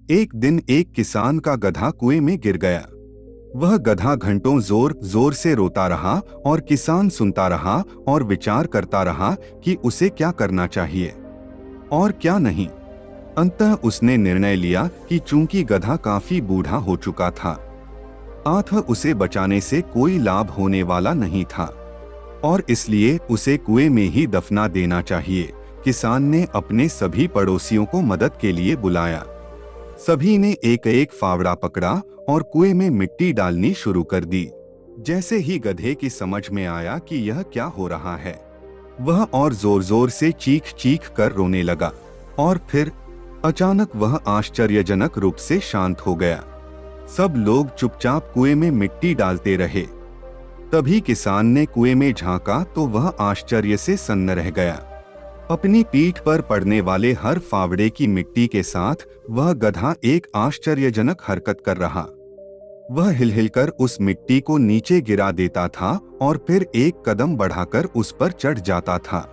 एक दिन एक किसान का गधा कुएं में गिर गया। वह गधा घंटों जोर जोर से रोता रहा और किसान सुनता रहा और विचार करता रहा कि उसे क्या करना चाहिए और क्या नहीं। अंततः उसने निर्णय लिया कि चूंकि गधा काफी बूढ़ा हो चुका था, अतः उसे बचाने से कोई लाभ होने वाला नहीं था और इसलिए उसे कुएं में ही दफना देना चाहिए। किसान ने अपने सभी पड़ोसियों को मदद के लिए बुलाया। सभी ने एक एक फावड़ा पकड़ा और कुएं में मिट्टी डालनी शुरू कर दी। जैसे ही गधे की समझ में आया कि यह क्या हो रहा है, वह और जोर जोर से चीख चीख कर रोने लगा और फिर अचानक वह आश्चर्यजनक रूप से शांत हो गया। सब लोग चुपचाप कुएं में मिट्टी डालते रहे। तभी किसान ने कुएं में झांका तो वह आश्चर्य से सन्न रह गया। अपनी पीठ पर पड़ने वाले हर फावड़े की मिट्टी के साथ वह गधा एक आश्चर्यजनक हरकत कर रहा। वह हिलहिलकर उस मिट्टी को नीचे गिरा देता था और फिर एक कदम बढ़ाकर उस पर चढ़ जाता था।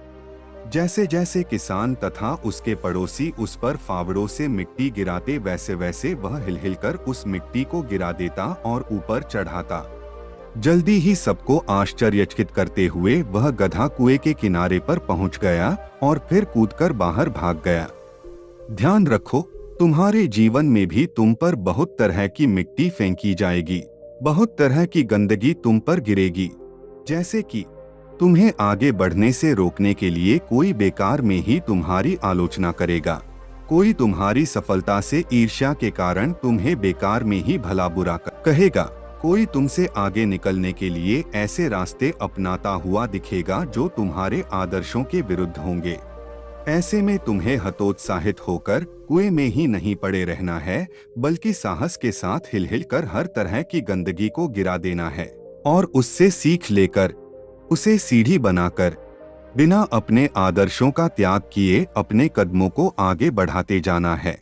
जैसे जैसे किसान तथा उसके पड़ोसी उस पर फावड़ों से मिट्टी गिराते, वैसे वैसे वह हिलहिलकर उस मिट्टी को गिरा देता और ऊपर चढ़ाता। जल्दी ही सबको आश्चर्यचकित करते हुए वह गधा कुएं के किनारे पर पहुंच गया और फिर कूदकर बाहर भाग गया। ध्यान रखो, तुम्हारे जीवन में भी तुम पर बहुत तरह की मिट्टी फेंकी जाएगी, बहुत तरह की गंदगी तुम पर गिरेगी। जैसे कि तुम्हें आगे बढ़ने से रोकने के लिए कोई बेकार में ही तुम्हारी आलोचना करेगा, कोई तुम्हारी सफलता से ईर्ष्या के कारण तुम्हें बेकार में ही भला बुरा कहेगा, कोई तुमसे आगे निकलने के लिए ऐसे रास्ते अपनाता हुआ दिखेगा जो तुम्हारे आदर्शों के विरुद्ध होंगे। ऐसे में तुम्हें हतोत्साहित होकर कुएं में ही नहीं पड़े रहना है, बल्कि साहस के साथ हिल-हिल कर हर तरह की गंदगी को गिरा देना है और उससे सीख लेकर उसे सीढ़ी बनाकर बिना अपने आदर्शों का त्याग किए अपने कदमों को आगे बढ़ाते जाना है।